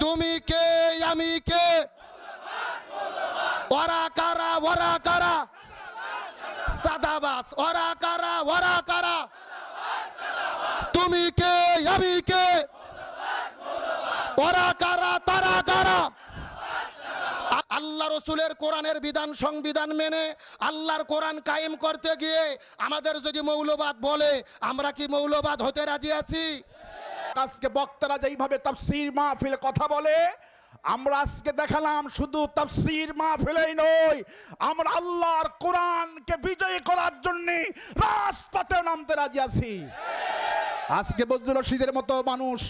তুমি কে আমি কে, ওরা কারা ওরা কারা, সাদাবাস ওরা কারা ওরা কারা, তুমি কে আমি কে, ওরা কারা তারা কারা। আল্লাহ রসুলের কোরআনের বিধান সংবিধান মেনে আল্লাহর কোরআন কায়েম করতে গিয়ে আমাদের যদি মৌলবাদ বলে, আমরা কি মৌলবাদ হতে রাজি আছি? আজকে বক্তারা যেইভাবে তাফসীর মাহফিলে কথা বলে, আমরা আজকে দেখালাম শুধু তাফসীর মাহফিলেই নয়, আমরা আল্লাহর কোরআনকে বিজয়ী করার জন্য রাজপথে নামতে রাজি আছি। আজকে বজলুর রশিদের মতো মানুষ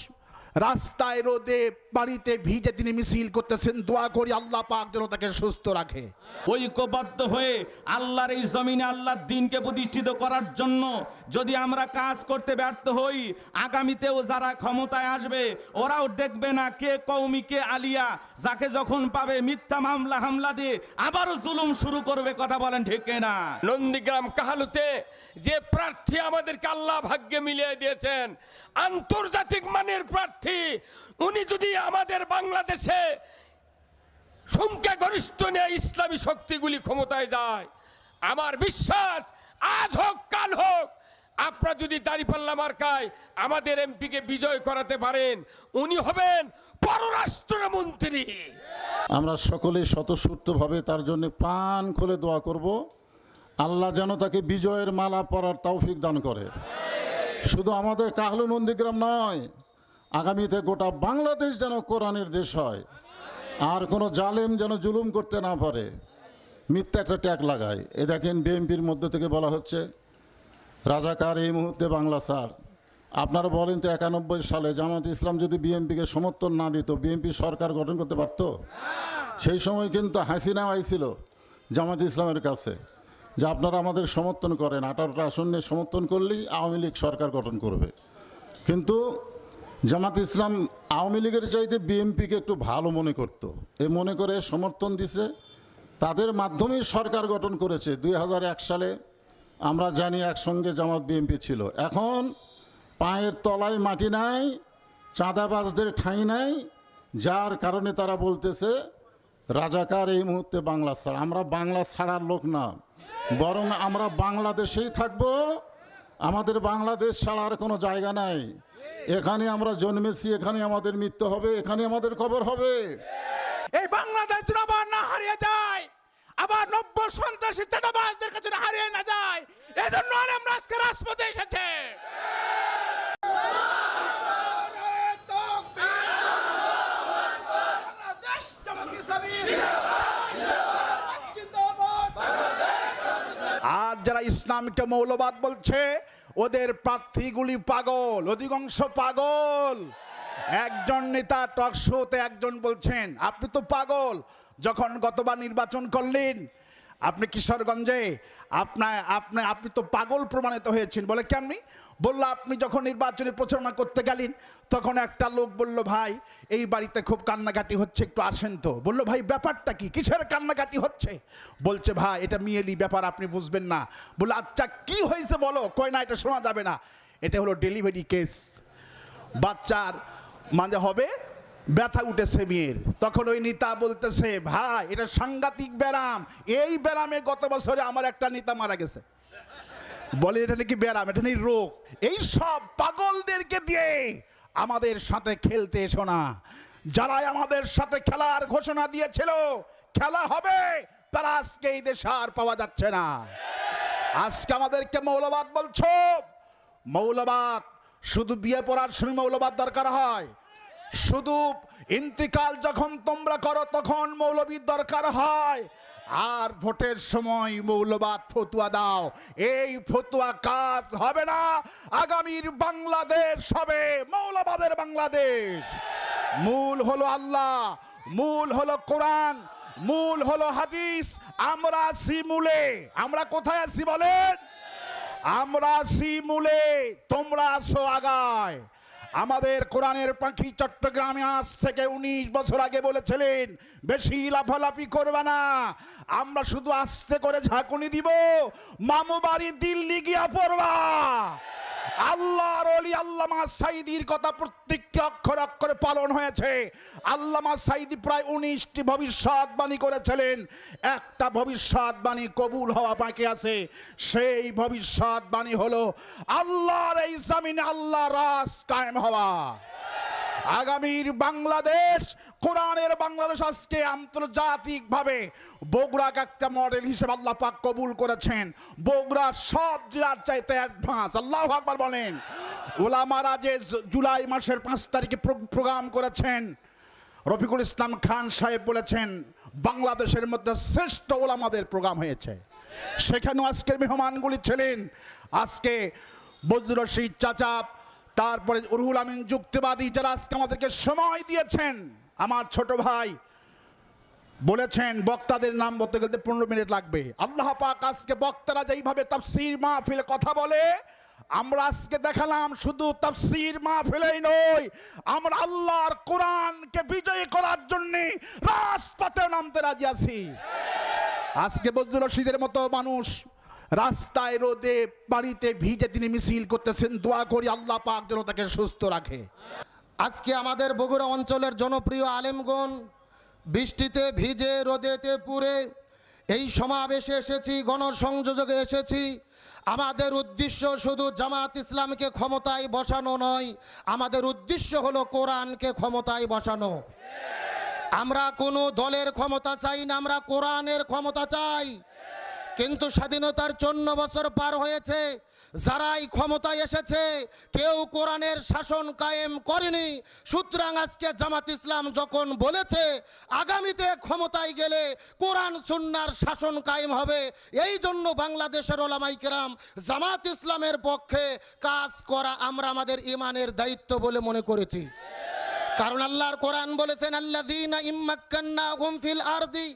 রাস্তায় রোদে বাড়িতে ভিজে তিনি মিছিল করতেছেন। দোয়া করি আল্লাহ পাক যেন তাকে সুস্থ রাখে। ঐক্যবদ্ধ হয়ে আল্লাহর এই জমিনে আল্লাহর দ্বীনকে প্রতিষ্ঠিত করার জন্য যদি আমরা কাজ করতে ব্যর্থ হই, আগামীতেও যারা ক্ষমতায় আসবে ওরাও দেখবে না কে কওমি কে আলিয়া, যাকে যখন পাবে মিথ্যা মামলা হামলা দিয়ে আবারও জুলুম শুরু করবে। কথা বলেন ঠিক না? নন্দীগ্রাম কাহালুতে যে প্রার্থী আমাদেরকে আল্লাহ ভাগ্যে মিলিয়ে দিয়েছেন, আন্তর্জাতিক মানের প্রার্থী, উনি যদি আমাদের বাংলাদেশে সংখ্যাগরিষ্ঠ নিয়ে ইসলামী শক্তিগুলি ক্ষমতায় যায়, আমার বিশ্বাস আজ হোক কাল হোক, আপনারা যদি দাঁড়িপাল্লা মার্কায় আমাদের এমপিকে বিজয় করাতে পারেন, উনি হবেন পররাষ্ট্রমন্ত্রী। আমরা সকলেই স্বতঃস্ফূর্তভাবে তার জন্য প্রাণ খুলে দোয়া করব, আল্লাহ যেন তাকে বিজয়ের মালা পরার তৌফিক দান করে। শুধু আমাদের কাহলু নন্দীগ্রাম নয়, আগামীতে গোটা বাংলাদেশ যেন কোরআনের দেশ হয়, আর কোনো জালেম যেন জুলুম করতে না পারে, মিথ্যা একটা ট্যাগ লাগায়। এ দেখেন বিএনপির মধ্যে থেকে বলা হচ্ছে রাজাকার এই মুহূর্তে বাংলা ছাড়। আপনারা বলেন তো 91 সালে জামাত ইসলাম যদি বিএনপিকে সমর্থন না দিত, বিএনপি সরকার গঠন করতে পারত? সেই সময় কিন্তু হাসিনা আইছিল জামাত ইসলামের কাছে যে আপনারা আমাদের সমর্থন করেন, 18টা আসন নিয়ে সমর্থন করলেই আওয়ামী লীগ সরকার গঠন করবে। কিন্তু জামাত ইসলাম আওয়ামী লীগের চাইতে বিএনপিকে একটু ভালো মনে করত, এ মনে করে সমর্থন দিছে, তাদের মাধ্যমেই সরকার গঠন করেছে। 2001 সালে আমরা জানি একসঙ্গে জামাত বিএনপি ছিল। এখন পায়ের তলায় মাটি নাই, চাঁদাবাজদের ঠাঁই নাই, যার কারণে তারা বলতেছে রাজাকার এই মুহূর্তে বাংলা ছাড়া। আমরা বাংলা ছাড়ার লোক না, বরং আমরা বাংলাদেশেই থাকব। আমাদের বাংলাদেশ ছাড়ার কোনো জায়গা নাই। এখানে আমরা জন্মেছি, এখানে আমাদের মৃত্যু হবে, এখানে আমাদের কবর হবে। এই বাংলাদেশ যেন আবার না হারিয়ে যায়, আবার 90 সন্ত্রাসী চাঁদাবাজদের কাছে না হারিয়ে না যায়, এজন্য আমরা আজকে রাজপথে এসেছে। আজ যারা ইসলামকে মৌলবাদ বলছে, ওদের প্রার্থীগুলি পাগল, অধিকাংশ পাগল। একজন নেতা টক শোতে একজন বলছেন আপনি তো পাগল, যখন গতবার নির্বাচন করলেন আপনি কিশোরগঞ্জে আপনি তো পাগল প্রমাণিত হয়েছেন। বলে কেমনি? বলল আপনি যখন নির্বাচনী প্রচারণা করতে গেলেন তখন একটা লোক বলল ভাই এই বাড়িতে খুব কান্নাকাটি হচ্ছে, একটু আসেন তো। বলল ভাই ব্যাপারটা কি, কিসের কান্নাকাটি হচ্ছে? বলছে ভাই এটা মিয়েলি ব্যাপার, আপনি বুঝবেন না। বললো আচ্ছা কি হয়েছে বলো। কয় না এটা শোনা যাবে না, এটা হলো ডেলিভারি কেস, বাচ্চার মাঝে হবে ব্যথা উঠেছে মেয়ের। তখন ওই নেতা বলতেছে ভাই এটা সাংঘাতিক ব্যারাম, এই ব্যারামে গত বছরে আমার একটা নেতা মারা গেছে। বলে এটা নাকি ব্যারাম, এটা নেই রোগ। এই সব পাগলদেরকে দিয়ে আমাদের সাথে খেলতে এসো না। যারা আমাদের সাথে খেলার ঘোষণা দিয়েছিল খেলা হবে, তারা আজকে এই দেশে আর পাওয়া যাচ্ছে না। আজকে আমাদেরকে মৌলবাদ বলছো। মৌলবাদ শুধু বিয়ে পড়ার সময় মৌলবাদ দরকার হয়, শুধু ইন্তিকাল যখন তোমরা করো তখন মৌলবীর দরকার হয়, আর ভোটের সময় মৌলবাদ ফতুয়া দাও। এই ফতুয়া কাজ হবে না। আগামীর বাংলাদেশ হবে মৌলবাদের বাংলাদেশ। মূল হলো আল্লাহ, মূল হলো কোরআন, মূল হলো হাদিস। আমরা আছি মূলে। আমরা কোথায় আছি বলেন? আমরা আছি মূলে, তোমরা আছো আগায়। আমাদের কোরআনের পাখি চট্টগ্রামে আজ থেকে 19 বছর আগে বলেছিলেন বেশি লাফালাফি করবে না, আমরা শুধু আস্তে করে ঝাঁকুনি দিব, মামু বাড়ি দিল্লি গিয়া পড়বা। আল্লাহর ওলি আল্লামা সাঈদীর কথা প্রত্যেকটি অক্ষরে অক্ষরে পালন হয়েছে। আল্লামা সাঈদী প্রায় 19টি ভবিষ্যৎবাণী করেছিলেন, একটা ভবিষ্যৎবাণী কবুল হওয়া বাকি আছে। সেই ভবিষ্যৎবাণী হলো আল্লাহর এই জমিনে আল্লাহ রাজ কায়েম হওয়া। আগামীর বাংলাদেশ, কোরআনের বাংলাদেশ আজকে আন্তর্জাতিকভাবে বগুড়াকে একটা মডেল হিসেবে আল্লাহ পাক কবুল করেছেন। বগুড়া সব জেলার চাইতে অ্যাডভান্স। আল্লাহু আকবার বলেন। ওলামারা যে জুলাই মাসের 5 তারিখে প্রোগ্রাম করেছেন, রফিকুল ইসলাম খান সাহেব বলেছেন বাংলাদেশের মধ্যে শ্রেষ্ঠ ওলামাদের প্রোগ্রাম হয়েছে। সেখানেও আজকের মেহমানগুলি ছিলেন আজকে বজলুর রশিদ চাচা, তারপরে রুহুল আমিন যুক্তিবাদী, যারা আজকে আমাদেরকে সময় দিয়েছেন। আমার ছোট ভাই বলেছেন বক্তাদের নাম বলতে গেলে 15 মিনিট লাগবে। আল্লাহ পাক আজকে বক্তারা যেইভাবে তাফসীর মাহফিলে কথা বলে, আমরা আজকে দেখালাম শুধু তাফসীর মাহফিলেই নয়, আমরা আল্লাহর কোরআনকে বিজয়ী করার জন্য রাজপথে নামতে রাজি আছি। আজকে বজলুর রশিদের মতো মানুষ রাস্তায় রোদে বাড়িতে ভিজে তিনি মিছিল করতেছেন। দোয়া করি আল্লাহ পাক যেন তাকে সুস্থ রাখে। আজকে আমাদের বগুড়া অঞ্চলের জনপ্রিয় আলেমগণ বৃষ্টিতে ভিজে রোদেতে পুড়ে এই সমাবেশে এসেছি, গণসংযোগে এসেছি। আমাদের উদ্দেশ্য শুধু জামাত ইসলামকে ক্ষমতায় বসানো নয়, আমাদের উদ্দেশ্য হলো কোরআনকে ক্ষমতায় বসানো। আমরা কোনো দলের ক্ষমতা চাই না, আমরা কোরআনের ক্ষমতা চাই। কিন্তু স্বাধীনতার 54 বছর পার হয়েছে, যারাই ক্ষমতায় এসেছে কেউ কোরআনের শাসন কায়েম করেনি। সুতরাং আজকে জামাত ইসলাম যখন বলেছে আগামীতে ক্ষমতায় গেলে কোরআন সুন্নাহর শাসন কায়েম হবে, এই জন্য বাংলাদেশের ওলামায়ে কেরাম জামাত ইসলামের পক্ষে কাজ করা আমরা আমাদের ঈমানের দায়িত্ব বলে মনে করেছি। কারণ আল্লাহর কোরআন বলেছেন আল্লাযীনা ইম্মাক্কান্নাহুম ফিল আরদি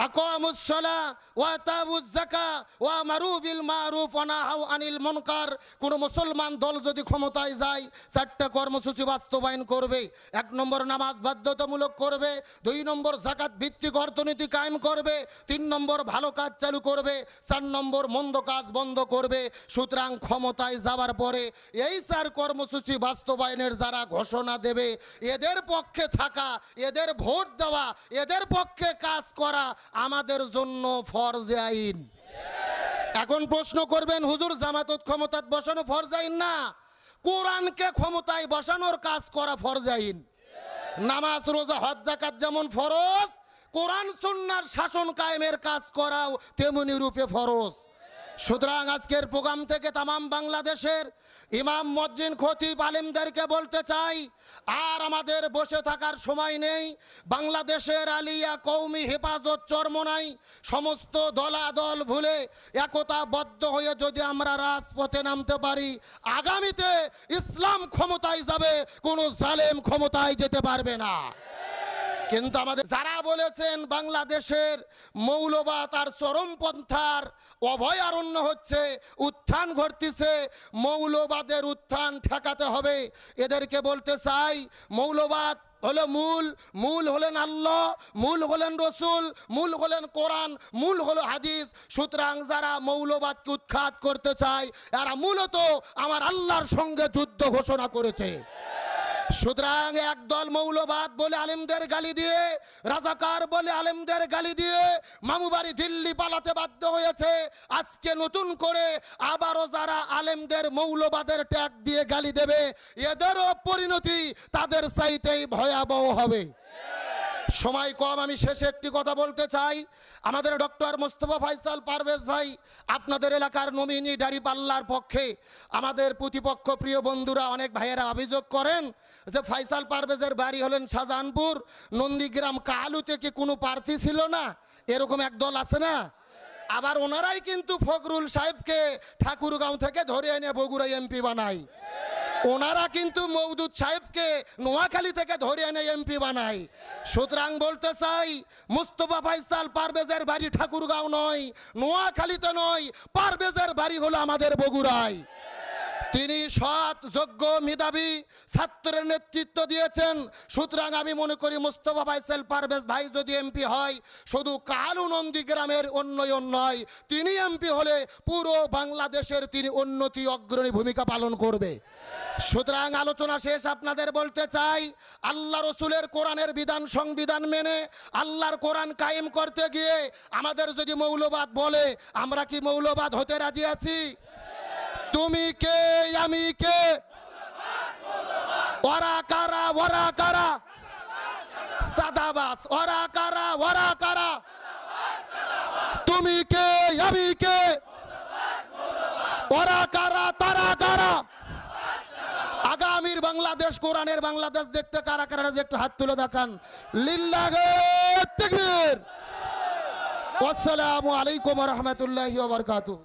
আকামুস সালাহ ওয়া আতাউজ যাকাত ওয়া আমারু বিল মারুফ ওয়া নাহাউ আনিল মুনকার। কোন মুসলমান দল যদি ক্ষমতায় যায় 4টা কর্মসূচি বাস্তবায়ন করবে। 1 নম্বর নামাজ বাধ্যতামূলক করবে, 2 নম্বর যাকাত ভিত্তিক অর্থনীতি কায়েম করবে, 3 নম্বর ভালো কাজ চালু করবে, 4 নম্বর মন্দ কাজ বন্ধ করবে। সুতরাং ক্ষমতায় যাওয়ার পরে এই 4 কর্মসূচি বাস্তবায়নের যারা ঘোষণা দেবে, এদের পক্ষে থাকা, এদের ভোট দেওয়া, এদের পক্ষে কাজ করা আমাদের জন্য ফরজে আইন। এখন প্রশ্ন করবেন হুজুর জামাতত ক্ষমতায় বসানো ফরজ আইন না, কোরআনকে ক্ষমতায় বসানোর কাজ করা ফরজ আইন। নামাজ রোজা হজ যাকাত যেমন ফরজ, কোরআন সুন্নাহর শাসন কায়েমের কাজ করাও তেমনি রূপে ফরজ। সুতরাং আজকের প্রোগ্রাম থেকে তামাম বাংলাদেশের ইমাম মুয়াজ্জিন খতিব আলেমদেরকে বলতে চাই, আর আমাদের বসে থাকার সময় নেই। বাংলাদেশের আলিয়া কওমি হেফাজত চরমোনাই সমস্ত দলাদল ভুলে একতাবদ্ধ হয়ে যদি আমরা রাজপথে নামতে পারি, আগামীতে ইসলাম ক্ষমতায় যাবে, কোনো জালেম ক্ষমতায় যেতে পারবে না। কিন্তু আমাদের যারা বলেছেন বাংলাদেশের মৌলবাদ আর চরমপন্থার অভয়ারণ্য হচ্ছে, উত্থান ঘটতেছে, মৌলবাদের উত্থান ঠেকাতে হবে, এদেরকে বলতে চাই মৌলবাদ হলো মূল হলেন আল্লাহ, মূল হলেন রসুল, মূল হলেন কোরআন, মূল হলো হাদিস। সুতরাং যারা মৌলবাদকে উৎখাত করতে চায় এরা মূলত আমার আল্লাহর সঙ্গে যুদ্ধ ঘোষণা করেছে। সুতরাং একদল মৌলবাদ বলে আলেমদের গালি দিয়ে, রাজাকার বলে আলেমদের গালি দিয়ে মামুবাড়ি দিল্লি পালাতে বাধ্য হয়েছে। আজকে নতুন করে আবারও যারা আলেমদের মৌলবাদের ট্যাগ দিয়ে গালি দেবে, এদেরও পরিণতি তাদের চাইতেই ভয়াবহ হবে। সময় কম, আমি শেষে একটি কথা বলতে চাই। আমাদের ডক্টর মোস্তফা ফয়সাল পারভেজ ভাই আপনাদের এলাকার নমিনি দাঁড়িপাল্লার পক্ষে, আমাদের প্রতিপক্ষ প্রিয় বন্ধুরা অনেক ভাইয়েরা অভিযোগ করেন যে ফয়সাল পারভেজের বাড়ি হলেন শাহজাহানপুর, নন্দীগ্রাম কালু থেকে কোনো প্রার্থী ছিল না, এরকম এক দল আছে না। আবার ওনারাই কিন্তু ফখরুল সাহেবকে ঠাকুরগাঁও থেকে ধরে এনে বগুড়া এমপি বানায়। ওনারা কিন্তু মওদুদ সাহেবকে নোয়াখালী থেকে ধরে এনে এমপি বানায়। সুতরাং বলতে চাই মুস্তফা ফয়সাল পারভেজের বাড়ি ঠাকুরগাঁও নয়, নোয়াখালীতে নয়, পারভেজের বাড়ি হলো আমাদের বগুড়ায়। তিনি সৎ যোগ্য মেধাবী ছাত্রের নেতৃত্ব দিয়েছেন। সুতরাং আমি মনে করি মোস্তফা ফাইসাল পারভেজ ভাই যদি এমপি হয়, শুধু কালু নন্দীগ্রামের উন্নয়ন নয়, তিনি এমপি হলে পুরো বাংলাদেশের তিনি উন্নতি অগ্রণী ভূমিকা পালন করবে। সুতরাং আলোচনা শেষ, আপনাদের বলতে চাই, আল্লাহ রসুলের কোরআনের বিধান সংবিধান মেনে আল্লাহর কোরআন কায়েম করতে গিয়ে আমাদের যদি মৌলবাদ বলে, আমরা কি মৌলবাদ হতে রাজি আছি? তুমি কে, আমি কে, ওরা কারা, ওরা কারা, সাদাবাস, ওরা কারা, ওরা কারা, তুমি কে, আমি কে, ওরা কারা, তারা কারা। আগামীর বাংলাদেশ, কোরআনের বাংলাদেশ দেখতে কারা কারা যে একটু হাত তুলে দেখান। লিল্লাহে তাকবীর। আসসালামু আলাইকুম ওয়া রাহমাতুল্লাহি ওয়া বারাকাতুহু।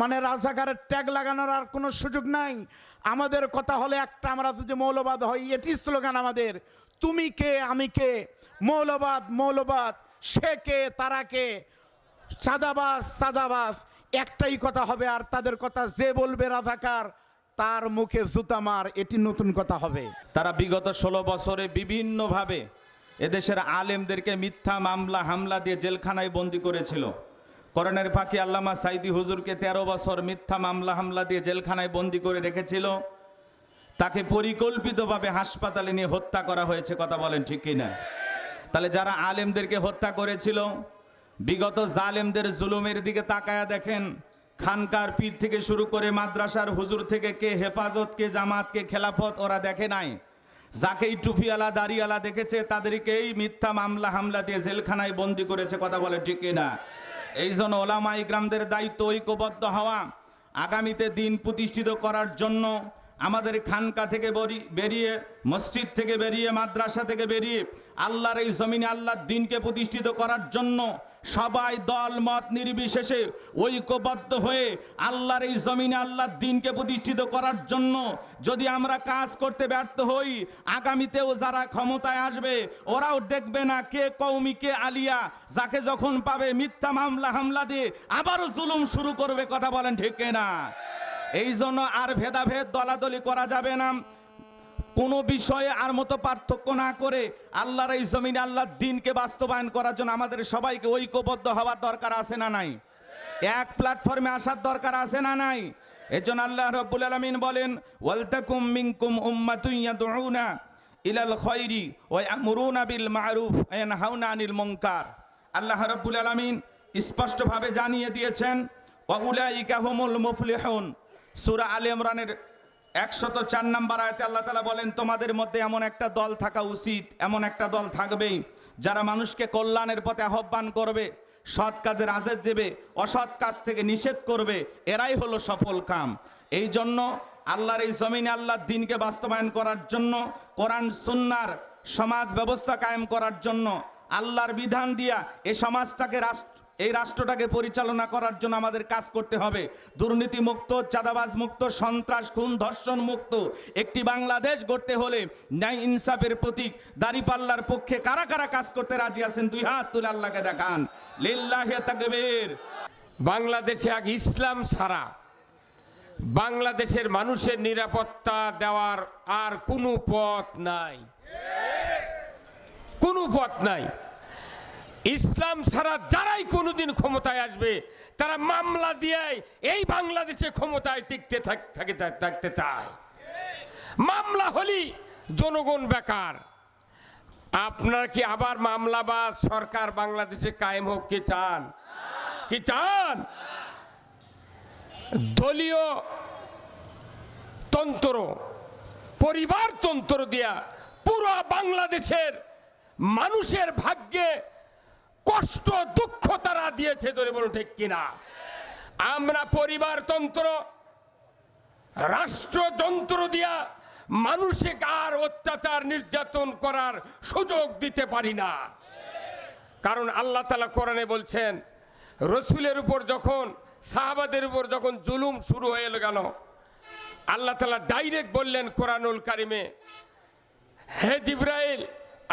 মানে রাজাকারের ট্যাগ লাগানোর আর কোনো সুযোগ নাই। আমাদের কথা হলে একটা, আমরা যদি মৌলবাদ হই, এটি স্লোগান আমাদের। তুমি কে, আমি কে, মৌলবাদ মৌলবাদ, সে কে, তারা কে, সাদাবাস সাদাবাস, একটাই কথা হবে। আর তাদের কথা যে বলবে রাজাকার, তার মুখে জুতা মার, এটি নতুন কথা হবে। তারা বিগত 16 বছরে বিভিন্নভাবে এদেশের আলেমদেরকে মিথ্যা মামলা হামলা দিয়ে জেলখানায় বন্দি করেছিল। করোনার ফাঁকি আল্লামা সাইদি হুজুরকে 13 বছর মিথ্যা মামলা হামলা দিয়ে জেলখানায় বন্দি করে রেখেছিল। তাকে পরিকল্পিতভাবে হাসপাতালে নিয়ে হত্যা করা হয়েছে, কথা বলেন ঠিক কিনা? তাহলে যারা আলেমদেরকে হত্যা করেছিল, বিগত জালেমদের জুলুমের দিকে তাকায়া দেখেন। খানকার পীর থেকে শুরু করে মাদ্রাসার হুজুর থেকে কে হেফাজত, কে জামাত, কে খেলাফত, ওরা দেখে নাই। যাকেই টুফিওয়ালা দাড়িওয়ালা দেখেছে তাদেরকেই মিথ্যা মামলা হামলা দিয়ে জেলখানায় বন্দি করেছে, কথা বলে ঠিক কিনা? এই জন্য ওলামা ইকরামদের দায়িত্ব ঐক্যবদ্ধ হওয়া, আগামীতে দিন প্রতিষ্ঠিত করার জন্য আমাদের খানকা থেকে বেরিয়ে, মসজিদ থেকে বেরিয়ে, মাদ্রাসা থেকে বেরিয়ে আল্লাহর এই জমিনে আল্লাহর দ্বীনকে প্রতিষ্ঠিত করার জন্য সবাই দল মত নির্বিশেষে ঐক্যবদ্ধ হয়ে আল্লাহর এই জমিনে আল্লাহর দ্বীনকে প্রতিষ্ঠিত করার জন্য যদি আমরা কাজ করতে ব্যর্থ হই, আগামীতেও যারা ক্ষমতায় আসবে ওরাও দেখবে না কে কওমি কে আলিয়া, যাকে যখন পাবে মিথ্যা মামলা হামলা দিয়ে আবারও জুলুম শুরু করবে, কথা বলেন ঠিক না? এই জন্য আর ভেদাভেদ দলাদলি করা যাবে না। কোনো বিষয়ে আর মতো পার্থক্য না করে আল্লাহর এই জমিনে আল্লাহর দ্বীনকে বাস্তবায়ন করার জন্য আমাদের সবাইকে ঐক্যবদ্ধ হওয়ার দরকার আছে না নাই? এক প্ল্যাটফর্মে আসার দরকার আছে না নাই? এজন্য আল্লাহ রাব্বুল আলামিন বলেন, ওয়ালতাকুম মিনকুম উম্মাতুন ইয়াদউনা ইলাল খায়রি ওয়া ইয়ামুরুনা বিল মা'রুফ ওয়া ইয়ানহাউনা আনিল মুনকার। আল্লাহ রাব্বুল আলামিন স্পষ্টভাবে জানিয়ে দিয়েছেন, ওয়া উলাইকা হুমুল মুফলিহুন। সূরা আলে ইমরানের 104 নম্বর আয়াতে আল্লাহ তাআলা বলেন, তোমাদের মধ্যে এমন একটা দল থাকা উচিত, এমন একটা দল থাকবেই যারা মানুষকে কল্যাণের পথে আহ্বান করবে, সৎ কাজের আদেশ দেবে, অসৎ কাজ থেকে নিষেধ করবে, এরাই হলো সফল কাম। এই জন্য আল্লাহর এই জমিনে আল্লাহর দ্বীনকে বাস্তবায়ন করার জন্য, কোরআন সুন্নাহর সমাজ ব্যবস্থা কায়েম করার জন্য, আল্লাহর বিধান দিয়া এই সমাজটাকে এই রাষ্ট্রটাকে পরিচালনা করার জন্য আমাদের কাজ করতে হবে। দুর্নীতি মুক্ত, চাঁদাবাজ মুক্ত, সন্ত্রাস খুন ধর্ষণ মুক্ত একটি বাংলাদেশ গড়তে হলে ন্যায় ইনসাফের প্রতীক দাঁড়িপাল্লার পক্ষে কারা কারা কাজ করতে রাজি আছেন? দুই হাত তুলে আল্লাহকে দেখান। লিল্লাহি তাকবীর। বাংলাদেশে এক ইসলাম ছাড়া বাংলাদেশের মানুষের নিরাপত্তা দেওয়ার আর কোনো পথ নাই, কোনো পথ নাই। ইসলাম ছাড়া যারাই কোনোদিন ক্ষমতায় আসবে তারা মামলা দিয়ে এই বাংলাদেশে ক্ষমতায় টিকতে থাকতে চায়। মামলা হলি জনগণ বেকার। আপনারা কি আবার মামলাবাজ সরকার বাংলাদেশে কায়েম হোক কি চান? কি চান? দলীয় তন্ত্র, পরিবার তন্ত্র দিয়া পুরো বাংলাদেশের মানুষের ভাগ্যে কষ্ট দুঃখ তারা দিয়েছে, ধরে বলো ঠিক কিনা? আমরা পরিবারতন্ত্র, রাষ্ট্রযন্ত্র দিয়া মানুষকে আর অত্যাচার নির্যাতন করার সুযোগ দিতে পারি না। কারণ আল্লাহ তাআলা কোরআনে বলছেন, রসুলের উপর যখন, সাহাবাদের উপর যখন জুলুম শুরু হয়ে গেল, আল্লাহ তাআলা ডাইরেক্ট বললেন কোরআনুল কারিমে, হে জিবরাইল,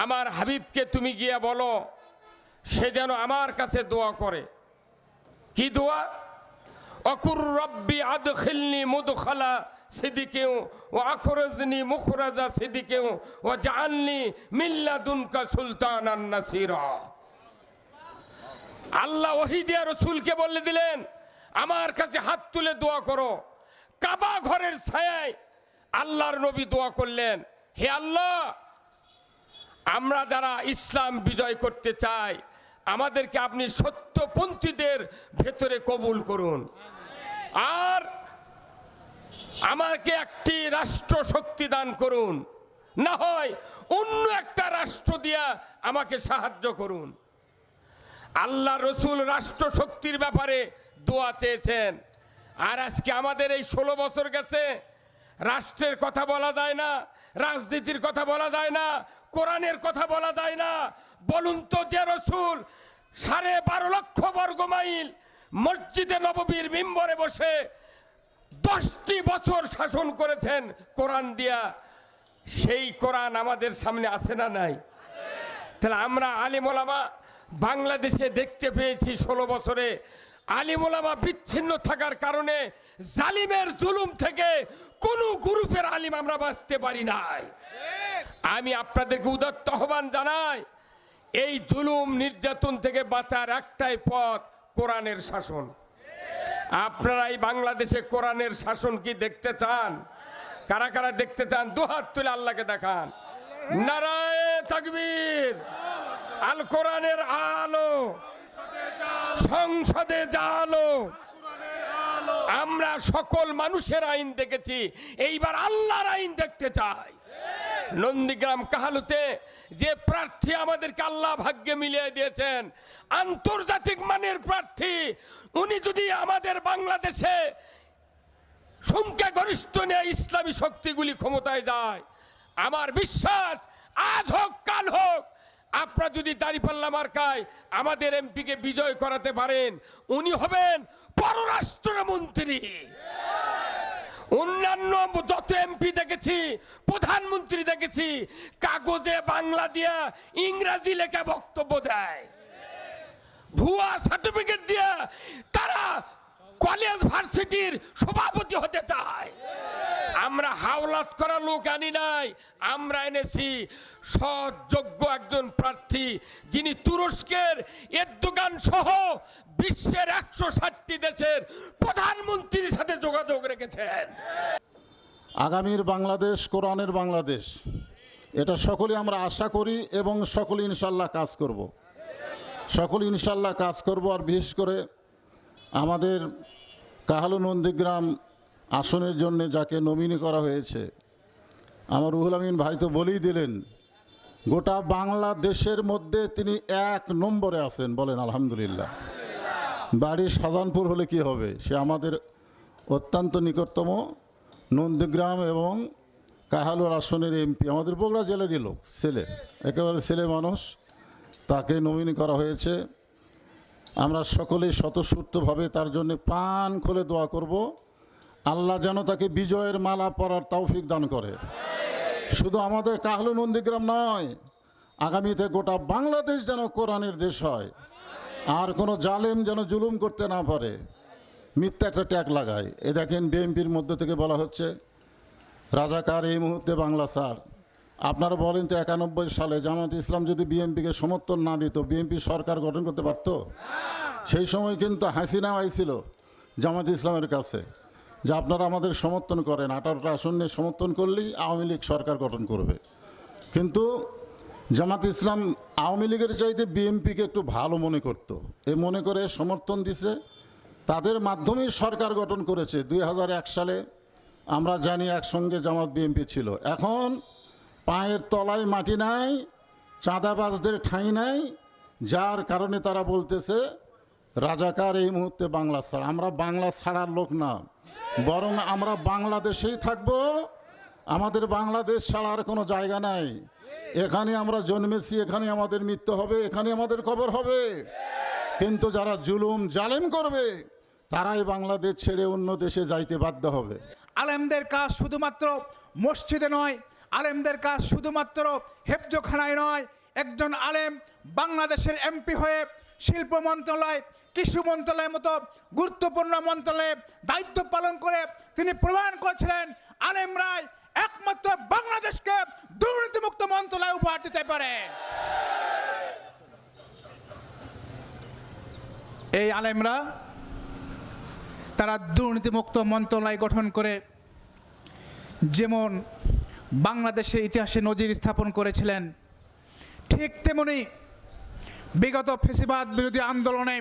আমার হাবিবকে তুমি গিয়া বলো সে যেন আমার কাছে দোয়া করে। কি দোয়া? অকুর রব্বি আদখিলনি মুদখালা সিদ্দিকিও ওয়া আখরাজনি মুখরাজা সিদ্দিকিও ওয়া জাআলনি মিন লাদুনকা সুলতানান নাসিরা। আল্লাহ ওহী দিয়ে রাসূলকে বলে দিলেন, আমার কাছে হাত তুলে দোয়া করো। কাবা ঘরের ছায়ায় আল্লাহর নবী দোয়া করলেন, হে আল্লাহ, আমরা যারা ইসলাম বিজয় করতে চাই, আমাদেরকে আপনি সত্যপন্থীদের ভেতরে কবুল করুন, আর আমাকে একটি রাষ্ট্র শক্তি দান করুন, না হয় অন্য একটা রাষ্ট্র দিয়া আমাকে সাহায্য করুন। আল্লাহ রসুল রাষ্ট্র শক্তির ব্যাপারে দোয়া চেয়েছেন, আর আজকে আমাদের এই 16 বছর গেছে, রাষ্ট্রের কথা বলা যায় না, রাজনীতির কথা বলা যায় না, কোরআনের কথা বলা যায় না। বলুন তো, যে রসুল 12.5 লক্ষ বর্গ মাইল মসজিদে নববীর মিম্বরে বসে 10টি বছর শাসন করেছেন কোরআন দিয়া, সেই কোরআন আমাদের সামনে আছে না নাই? তাহলে আমরা আলেম ওলামা বাংলাদেশে দেখতে পেয়েছি 16 বছরে আলেম ওলামা বিচ্ছিন্ন থাকার কারণে জালিমের জুলুম থেকে কোনো গ্রুপের আলিম আমরা বাঁচতে পারি নাই। আমি আপনাদেরকে উদাত্ত আহ্বান জানাই, এই জুলুম নির্যাতন থেকে বাঁচার একটাই পথ, কোরআনের শাসন। আপনারা এই বাংলাদেশে কোরআনের শাসন কি দেখতে চান? কারা কারা দেখতে চান? দুহাত তুলে আল্লাহকে দেখান। নারায়ে তাকবীর। আল কোরআনের আলো সংসদে জালো। আমরা সকল মানুষের আইন দেখেছি, এইবার আল্লাহর আইন দেখতে চাই। নন্দীগ্রাম কাহালুতে যে প্রার্থী আমাদেরকে আল্লাহ ভাগ্যে মিলিয়ে দিয়েছেন, আন্তর্জাতিক মানের প্রার্থী, উনি যদি আমাদের বাংলাদেশে সংখ্যাগরিষ্ঠ নিয়ে ইসলামী শক্তিগুলি ক্ষমতায় যায়, আমার বিশ্বাস আজ হোক কাল হোক, আপনারা যদি দাঁড়িপাল্লা মার্কায় আমাদের এমপিকে বিজয় করাতে পারেন, উনি হবেন পররাষ্ট্রমন্ত্রী। অন্যান্য যত এমপি দেখেছি, প্রধানমন্ত্রী দেখেছি, কাগজে বাংলা দিয়া ইংরেজি লেখা বক্তব্য দেয়, ভুয়া সার্টিফিকেট দিয়া তারা কলেজ ভার্সিটির সভাপতি হতে চায়। আমরা হাওলাত করা লোক আনি নাই, আমরা এনেছি সৎ যোগ্য একজন প্রার্থী, যিনি তুরস্কের এরদোগান সহ বিশ্বের 160টি দেশের প্রধানমন্ত্রীর সাথে যোগাযোগ রেখেছেন। আগামীর বাংলাদেশ কোরআনের বাংলাদেশ, এটা সকলে আমরা আশা করি এবং সকলে ইনশাল্লাহ কাজ করব। সকলে ইনশাল্লাহ কাজ করব। আর বিশেষ করে আমাদের কাহালু নন্দীগ্রাম আসনের জন্য যাকে নমিনি করা হয়েছে, আমার রুহুল আমিন ভাই তো বলেই দিলেন, গোটা বাংলাদেশের মধ্যে তিনি 1 নম্বরে আছেন। বলেন আলহামদুলিল্লাহ। বাড়ি শাহজাহানপুর হলে কি হবে, সে আমাদের অত্যন্ত নিকটতম নন্দীগ্রাম এবং কাহালুর আসনের এমপি, আমাদের বগুড়া জেলারই লোক, ছেলে, একেবারে ছেলে মানুষ, তাকে নমিনি করা হয়েছে। আমরা সকলেই স্বতঃস্ফূর্তভাবে তার জন্য প্রাণ খুলে দোয়া করব, আল্লাহ যেন তাকে বিজয়ের মালা পরার তৌফিক দান করে। শুধু আমাদের কাহালু নন্দীগ্রাম নয়, আগামীতে গোটা বাংলাদেশ যেন কোরআনের দেশ হয়, আর কোনো জালেম যেন জুলুম করতে না পারে, মিথ্যা একটা ট্যাগ লাগায়। এ দেখেন, বিএনপির মধ্যে থেকে বলা হচ্ছে রাজাকার এই মুহূর্তে বাংলা ছাড়। আপনারা বলেন তো, 91 সালে জামাত ইসলাম যদি বিএনপিকে সমর্থন না দিত, বিএনপি সরকার গঠন করতে পারত? সেই সময় কিন্তু হাসিনাও আইছিল জামাত ইসলামের কাছে যে আপনারা আমাদের সমর্থন করেন, 18টা আসন নিয়ে সমর্থন করলেই আওয়ামী লীগ সরকার গঠন করবে। কিন্তু জামাত ইসলাম আওয়ামী লীগের চাইতে বিএনপিকে একটু ভালো মনে করত, এ মনে করে সমর্থন দিছে, তাদের মাধ্যমেই সরকার গঠন করেছে। 2001 সালে আমরা জানি একসঙ্গে জামাত বিএনপি ছিল। এখন পায়ের তলায় মাটি নাই, চাঁদাবাজদের ঠাঁই নাই, যার কারণে তারা বলতেছে রাজাকার এই মুহূর্তে বাংলা ছাড়া। আমরা বাংলা ছাড়ার লোক না, বরং আমরা বাংলাদেশেই থাকব। আমাদের বাংলাদেশ ছাড়ার কোনো জায়গা নাই। এখানে আমরা জন্মেছি, এখানে আমাদের মৃত্যু হবে, এখানে আমাদের কবর হবে। কিন্তু যারা জুলুম জালেম করবে, তারাই বাংলাদেশ ছেড়ে অন্য দেশে যাইতে বাধ্য হবে। আলেমদের কাজ শুধুমাত্র মসজিদে নয়, আলেমদের কাজ শুধুমাত্র হেফজখানায় নয়, একজন আলেম বাংলাদেশের এমপি হয়ে শিল্প মন্ত্রণালয়, কৃষি মন্ত্রণালয়ের মতো গুরুত্বপূর্ণ মন্ত্রণালয়ে দায়িত্ব পালন করে তিনি প্রমাণ করেছিলেন আলেমরাই একমাত্র বাংলাদেশকে দুর্নীতিমুক্ত মন্ত্রণালয় উপহার দিতে পারে। এই আলেমরা তারা দুর্নীতিমুক্ত মন্ত্রণালয় গঠন করে যেমন বাংলাদেশের ইতিহাসে নজির স্থাপন করেছিলেন, ঠিক তেমনি বিগত ফ্যাসিবাদ বিরোধী আন্দোলনে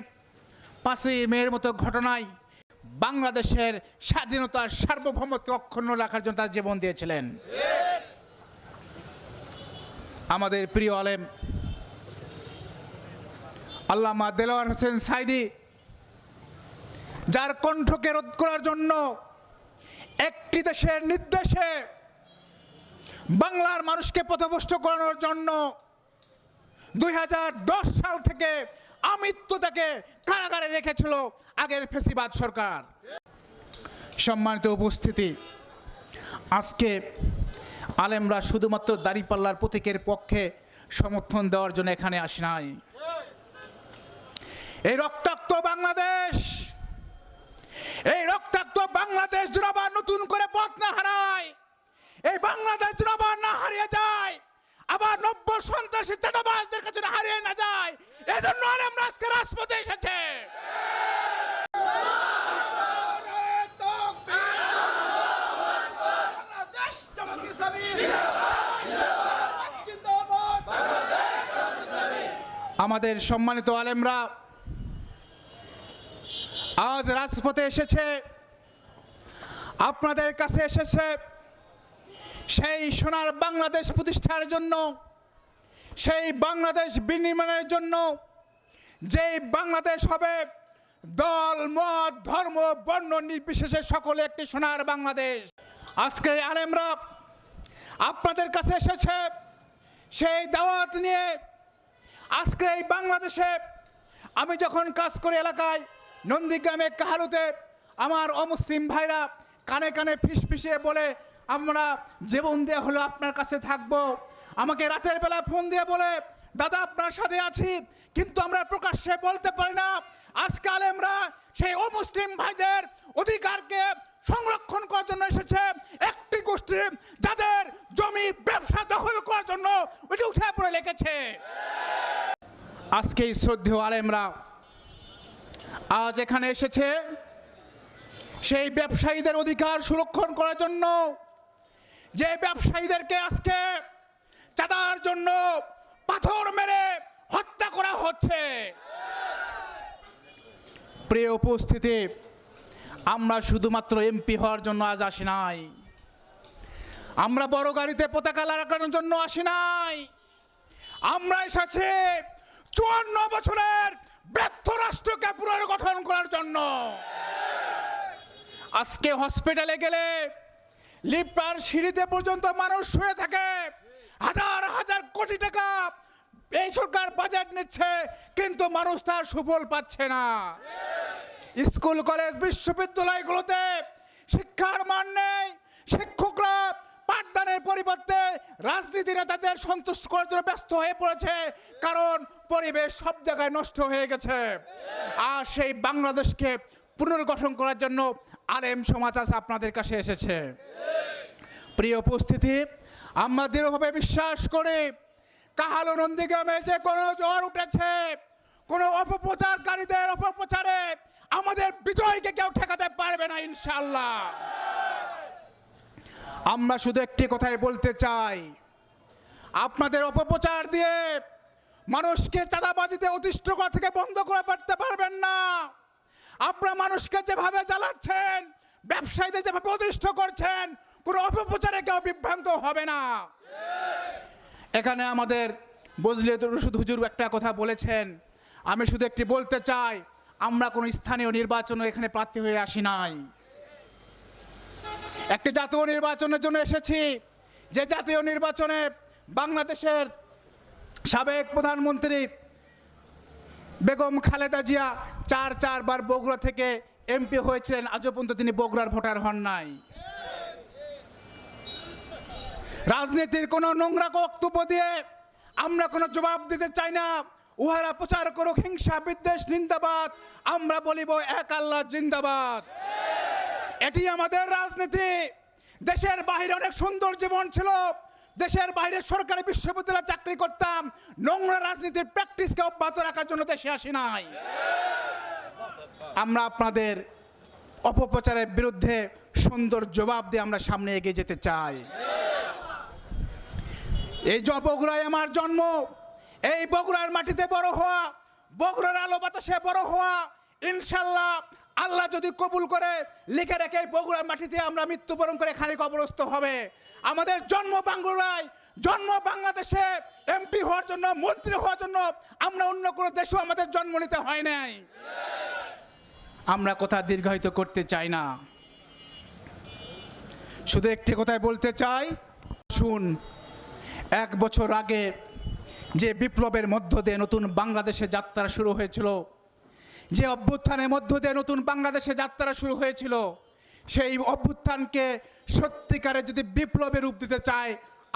5ই মের মতো ঘটনায় বাংলাদেশের স্বাধীনতার সার্বভৌমত্ব অক্ষুণ্ণ রাখার জন্য তার জীবন দিয়েছিলেন। আমাদের প্রিয় আলেম আল্লামা দেলোয়ার হোসেন সাইদি, যার কণ্ঠকে রোধ করার জন্য একটি দেশের নির্দেশে বাংলার মানুষকে পথভ্রষ্ট করানোর জন্য 2010 সাল থেকে আমৃত্যু তাকে কারাগারে রেখেছিল আগের ফ্যাসিবাদ সরকার। সম্মানিত উপস্থিতি, আজকে আলেমরা শুধুমাত্র দাঁড়িপাল্লার প্রতীকের পক্ষে সমর্থন দেওয়ার জন্য এখানে আসি নাই। এই রক্তাক্ত বাংলাদেশ যেন আবার নতুন করে পথ না হারায়, এই বাংলাদেশ যেন আবার না হারিয়ে যায়, আবার 90 সন্ত্রাসী চাঁদাবাজদের কাছে হারিয়ে না যায়, এজন্য আলেমরা আজকে রাজপথে এসেছে। আমাদের সম্মানিত আলেমরা আজ রাজপথে এসেছে, আপনাদের কাছে এসেছে সেই সোনার বাংলাদেশ প্রতিষ্ঠার জন্য, সেই বাংলাদেশ বিনির্মাণের জন্য, যেই বাংলাদেশ হবে দল মত ধর্ম বর্ণ নির্বিশেষে সকলে একটি সোনার বাংলাদেশ। আজকে আলেমরা আপনাদের কাছে এসেছে সেই দাওয়াত নিয়ে। আজকে এই বাংলাদেশে আমি যখন কাজ করি এলাকায় নন্দীগ্রামে কাহালুতে, আমার অমুসলিম ভাইরা কানে কানে ফিসফিসিয়ে বলে আমরা জীবন দেওয়া হলো আপনার কাছে থাকবো। আমাকে রাতের বেলা ফোন দিয়ে বলে দাদা আপনার সাথে আছি, কিন্তু আমরা প্রকাশ্যে বলতে পারি না। আজকে আলেমরা সেই অমুসলিম ভাইদের অধিকারকে সংরক্ষণ করার জন্য এসেছে একটি গোষ্ঠী যাদের জমি ব্যবসা দখল করার জন্য ওইটা উঠে পড়ে লেগেছে। আজকে এই শ্রদ্ধেয় আলেমরা আজ এখানে এসেছে সেই ব্যবসায়ীদের অধিকার সুরক্ষণ করার জন্য, যে ব্যবসায়ীদেরকে আজকে চাঁদার জন্য পাথর মেরে হত্যা করা হচ্ছে। প্রিয় উপস্থিতি, আমরা শুধুমাত্র এমপি হওয়ার জন্য আজ আসি নাই, আমরা বড় গাড়িতে পতাকা লাগানোর জন্য আসি নাই, আমরা এসেছি 54 বছরের ব্যর্থ রাষ্ট্রকে পুনর্গঠন করার জন্য। আজকে হসপিটালে গেলে লিফটার সিঁড়িতে পর্যন্ত মানুষ শুয়ে থাকে, হাজার হাজার কোটি টাকা এই সরকার বাজেট নিচ্ছে, কিন্তু মানুষ তার সুফল পাচ্ছে না। স্কুল কলেজ বিশ্ববিদ্যালয়গুলোতে শিক্ষার মান নেই, শিক্ষকরা পাঠদানের পরিবর্তে রাজনীতি নেতাদের সন্তুষ্ট করার জন্য ব্যস্ত হয়ে পড়েছে, কারণ পরিবেশ সব জায়গায় নষ্ট হয়ে গেছে। আর সেই বাংলাদেশকে পুনর্গঠন করার জন্য আলেম সমাজ আজ আপনাদের কাছে এসেছে। প্রিয় উপস্থিতি, আমরা দৃঢ়ভাবে বিশ্বাস করি কাহালু নন্দীগ্রামে যে কোনো ঝড় উঠেছে, কোনো অপপ্রচারকারীদের অপপ্রচারে আমাদের বিজয়কে কেউ ঠেকাতে পারবে না ইনশাআল্লাহ। আমরা শুধু একটি কথাই বলতে চাই, আপনাদের অপপ্রচার দিয়ে মানুষকে চাঁদাবাজিতে অতিষ্ঠ করা থেকে বন্ধ করে পারতে পারবেন না। আপনারা মানুষকে যেভাবে জ্বালাচ্ছেন, ব্যবসায়ীদের যেভাবে অতিষ্ঠ করছেন, কোনো অপপ্রচারে কেউ বিভ্রান্ত হবে না। এখানে আমাদের বজলিয়াত রশিদ হুজুর একটা কথা বলেছেন, আমি শুধু একটি বলতে চাই, আমরা কোনো স্থানীয় নির্বাচনে এখানে প্রার্থী হয়ে আসি নাই, একটি জাতীয় নির্বাচনের জন্য এসেছি। যে জাতীয় নির্বাচনে বাংলাদেশের সাবেক প্রধানমন্ত্রী বেগম খালেদা জিয়া 4 বার বগুড়া থেকে এমপি হয়েছিলেন, আজও পর্যন্ত তিনি বগুড়ার ভোটার হন নাই। রাজনীতির কোনো নোংরা বক্তব্য দিয়ে আমরা কোনো জবাব দিতে চাই না। উহারা প্রচার করুক হিংসা বিদ্বেষ নিন্দাবাদ, আমরা বলিব এক আল্লাহ জিন্দাবাদ। এটি আমাদের রাজনীতি। দেশের বাইরে অনেক সুন্দর জীবন ছিল, দেশের বাইরে সরকারি বিশ্ববিদ্যালয়ে চাকরি করতাম, নোংরা রাজনীতির প্র্যাকটিসকে অব্যাহত রাখার জন্য দেশে আসি নাই। আমরা আপনাদের অপপ্রচারের বিরুদ্ধে সুন্দর জবাব দিয়ে আমরা সামনে এগিয়ে যেতে চাই। এই বগুড়ায় আমার জন্ম, এই বগুড়ার মাটিতে বড় হওয়া, বগুড়ার আলো বাতাসে বড় হওয়া, ইনশাল্লাহ আল্লাহ যদি কবুল করে লিখে রেখে এই বগুড়ার মাটিতে আমরা মৃত্যুবরণ করে এখানে কবরস্থ হবে। আমাদের জন্ম বাঙ্গুরায়, জন্ম বাংলাদেশে, এমপি হওয়ার জন্য, মন্ত্রী হওয়ার জন্য। আমরা অন্য কোনো দেশেও আমাদের জন্ম নিতে হয় নাই। আমরা কথা দীর্ঘায়িত করতে চাই না, শুধু একটি কথাই বলতে চাই। শুন, 1 বছর আগে যে বিপ্লবের মধ্য দিয়ে নতুন বাংলাদেশে যাত্রা শুরু হয়েছিল, যে অভ্যুত্থানের মধ্য দিয়ে নতুন বাংলাদেশে যাত্রা শুরু হয়েছিল, সেই অভ্যুত্থানকে সত্যিকারে যদি বিপ্লবে রূপ দিতে চায়,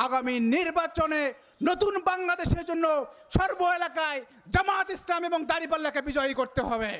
আগামী নির্বাচনে নতুন বাংলাদেশের জন্য সর্ব এলাকায় জামাত ইসলাম এবং দাঁড়িপাল্লাকে বিজয়ী করতে হবে।